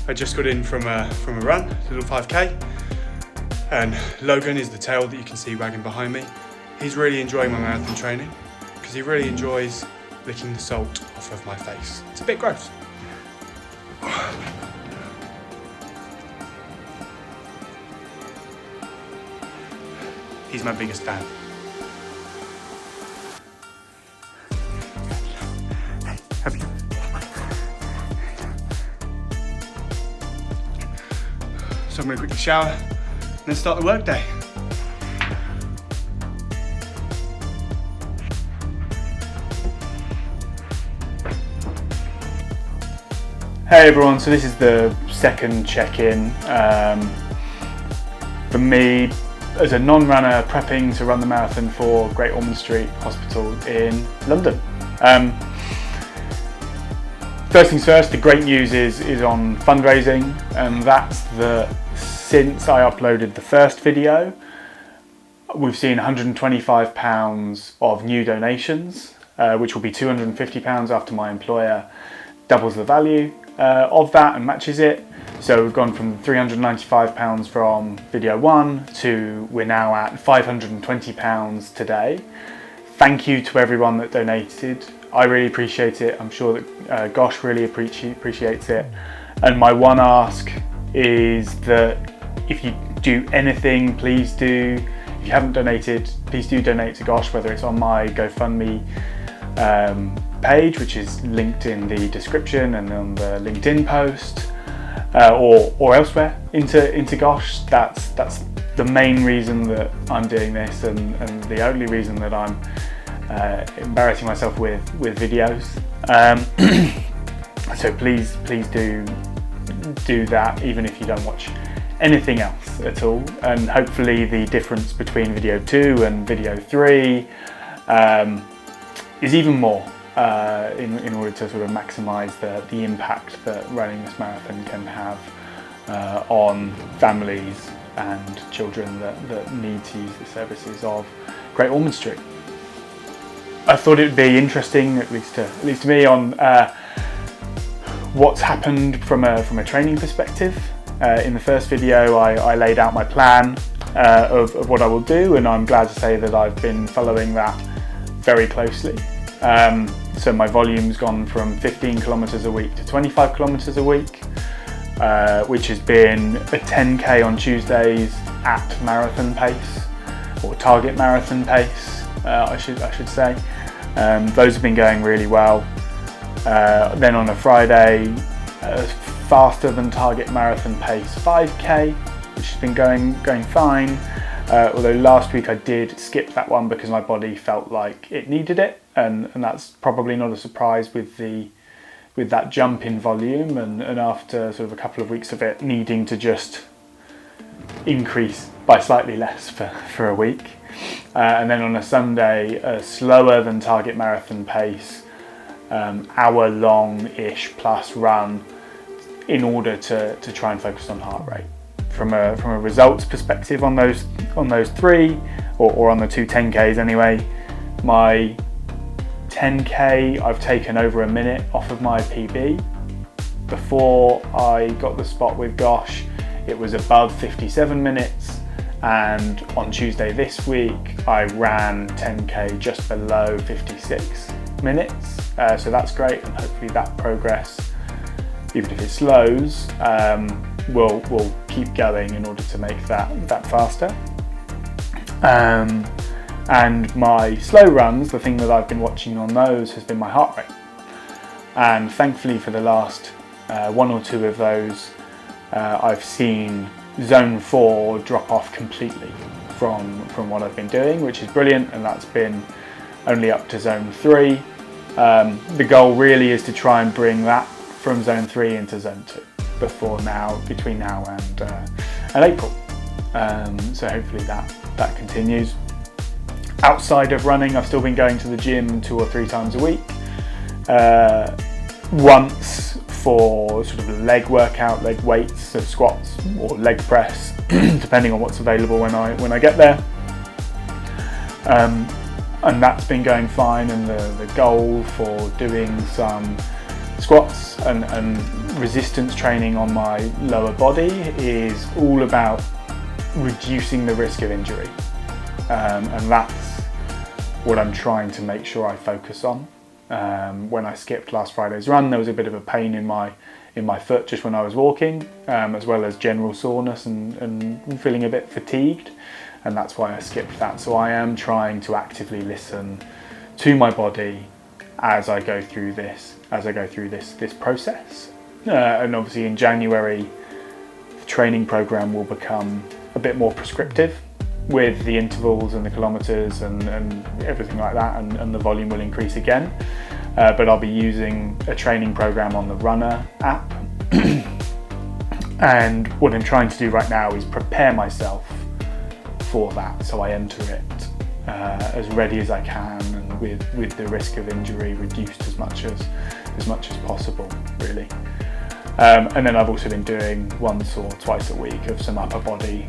I just got in from a run, a little 5k, and Logan is the tail that you can see wagging behind me. He's really enjoying my marathon training because he really enjoys licking the salt off of my face. It's a bit gross. He's my biggest fan. So I'm going to quickly shower and then start the workday. Hey everyone, so this is the second check-in for me as a non-runner prepping to run the marathon for Great Ormand Street Hospital in London. First things first, the great news is on fundraising, and that's that since I uploaded the first video, we've seen £125 of new donations, which will be £250 after my employer doubles the value of that and matches it. So we've gone from £395 from video 1 to we're now at £520 today. Thank you to everyone that donated. I really appreciate it. I'm sure that Gosh really appreciates it. And my one ask is that if you do anything, please do. If you haven't donated, please do donate to Gosh, whether it's on my GoFundMe page, which is linked in the description and on the LinkedIn post, or elsewhere into Gosh. That's the main reason that I'm doing this, and the only reason that I'm embarrassing myself with videos. So please do that, even if you don't watch anything else at all. And hopefully the difference between video 2 and video 3 is even more in order to sort of maximise the impact that running this marathon can have on families and children that need to use the services of Great Ormand Street. I thought it would be interesting, at least to me, on what's happened from a training perspective. In the first video, I laid out my plan of what I will do, and I'm glad to say that I've been following that very closely. So my volume's gone from 15 kilometres a week to 25 kilometres a week, which has been a 10k on Tuesdays at marathon pace, or target marathon pace, I should say. Those have been going really well. Then on a Friday, faster than target marathon pace 5k, which has been going fine. Although last week I did skip that one because my body felt like it needed it, and that's probably not a surprise with that jump in volume, and after sort of a couple of weeks of it needing to just increase by slightly less for a week. And then on a Sunday, a slower than target marathon pace, hour long-ish plus run, in order to try and focus on heart rate. From a results perspective on those three, or on the two 10Ks anyway, my 10K I've taken over a minute off of my PB. Before I got the spot with Gosh, it was above 57 minutes, and on Tuesday this week I ran 10K just below 56 minutes, so that's great, and hopefully that progress, even if it slows, will keep going in order to make that faster. And my slow runs, the thing that I've been watching on those has been my heart rate, and thankfully for the last one or two of those, I've seen zone 4 drop off completely from what I've been doing, which is brilliant, and that's been only up to zone 3. The goal really is to try and bring that from zone 3 into zone 2 between now and April. So hopefully that continues. Outside of running, I've still been going to the gym 2 or 3 times a week. Once for sort of a leg workout, leg weights, so squats or leg press, depending on what's available when I get there. And that's been going fine, and the goal for doing some squats and resistance training on my lower body is all about reducing the risk of injury, and that's what I'm trying to make sure I focus on. When I skipped last Friday's run, there was a bit of a pain in my foot just when I was walking, as well as general soreness and feeling a bit fatigued, and that's why I skipped that. So I am trying to actively listen to my body as I go through this process. And obviously in January, the training program will become a bit more prescriptive with the intervals and the kilometers and everything like that, and the volume will increase again. But I'll be using a training program on the Runner app. And what I'm trying to do right now is prepare myself for that, so I enter it as ready as I can, and with the risk of injury reduced as much as possible, really. And then I've also been doing once or twice a week of some upper body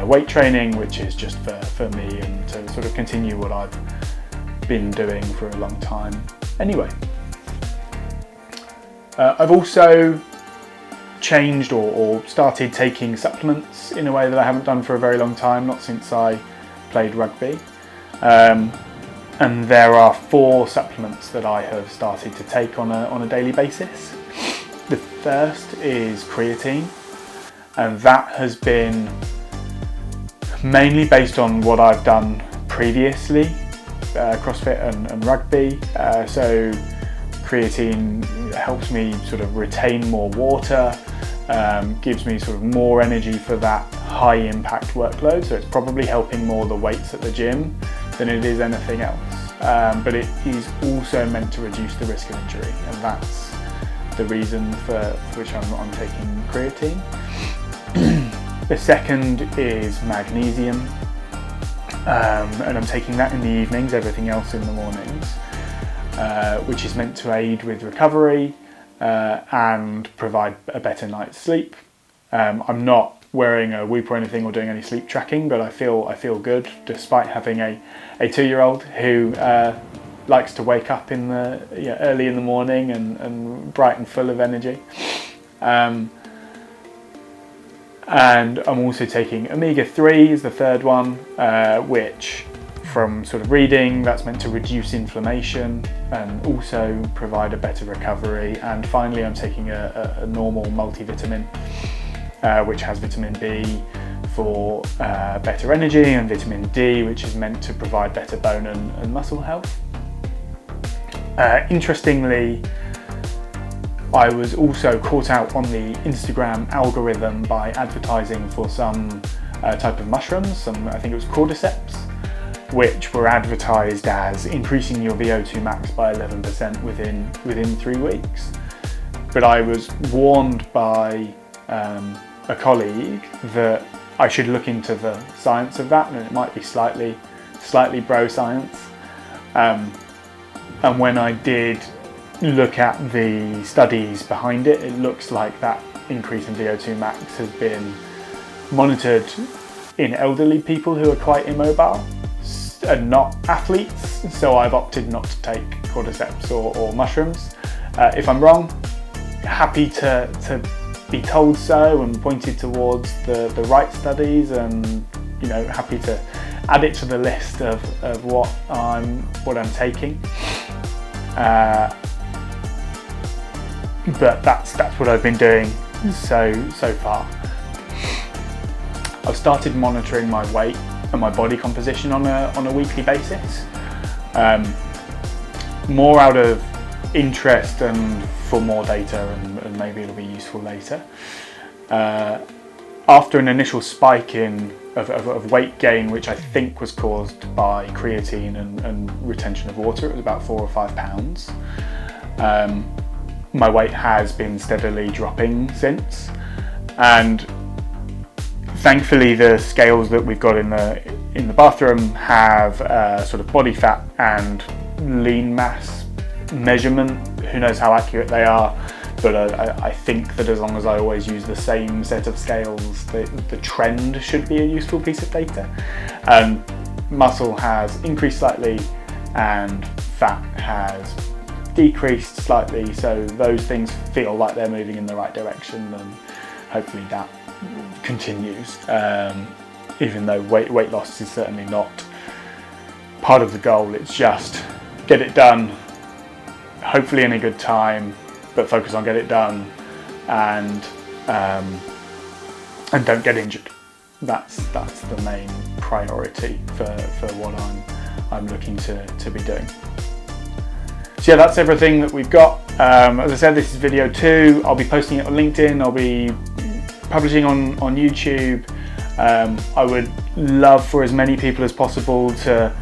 weight training, which is just for me and to sort of continue what I've been doing for a long time anyway. I've also changed or started taking supplements in a way that I haven't done for a very long time, not since I played rugby. And there are 4 supplements that I have started to take on a daily basis. The first is creatine, and that has been mainly based on what I've done previously, CrossFit and rugby. So creatine helps me sort of retain more water, gives me sort of more energy for that high impact workload, so it's probably helping more the weights at the gym than it is anything else. But it is also meant to reduce the risk of injury, and that's the reason for which I'm taking creatine. The second is magnesium, and I'm taking that in the evenings, everything else in the mornings, which is meant to aid with recovery and provide a better night's sleep. I'm not wearing a Whoop or anything or doing any sleep tracking, but I feel good despite having a 2-year-old who likes to wake up in early in the morning and bright and full of energy. And I'm also taking omega-3 is the third one, which from sort of reading, that's meant to reduce inflammation and also provide a better recovery. And finally, I'm taking a normal multivitamin, which has vitamin B for better energy, and vitamin D, which is meant to provide better bone and muscle health. Interestingly, I was also caught out on the Instagram algorithm by advertising for some type of mushrooms, I think it was cordyceps, which were advertised as increasing your VO2 max by 11% within 3 weeks. But I was warned by a colleague that I should look into the science of that, and it might be slightly bro science. And when I did look at the studies behind it, it looks like that increase in VO2 max has been monitored in elderly people who are quite immobile and not athletes. So I've opted not to take cordyceps or mushrooms. If I'm wrong, happy to be told so and pointed towards the right studies, and happy to add it to the list of what I'm taking. But that's what I've been doing so far. I've started monitoring my weight and my body composition on a weekly basis, more out of interest and for more data, and maybe it'll be useful later. After an initial spike of weight gain, which I think was caused by creatine and retention of water, it was about 4 or 5 pounds. My weight has been steadily dropping since, and thankfully the scales that we've got in the bathroom have sort of body fat and lean mass measurement. Who knows how accurate they are, but I think that as long as I always use the same set of scales, the trend should be a useful piece of data. Muscle has increased slightly and fat has decreased slightly, so those things feel like they're moving in the right direction, and hopefully that continues. Even though weight loss is certainly not part of the goal, it's just get it done, hopefully in a good time, but focus on get it done, and don't get injured. That's the main priority for what I'm looking to be doing. So yeah, that's everything that we've got. As I said, this is video 2. I'll be posting it on LinkedIn. I'll be publishing on YouTube. I would love for as many people as possible to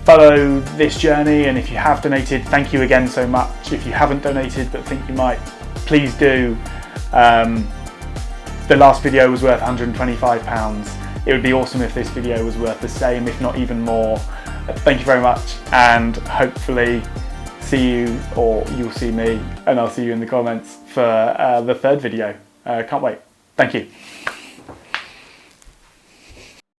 follow this journey, and if you have donated, thank you again so much. If you haven't donated but think you might, please do. The last video was worth £125. It would be awesome if this video was worth the same, if not even more. Thank you very much, and hopefully see you, or you'll see me, and I'll see you in the comments for the 3rd video. Can't wait. Thank you.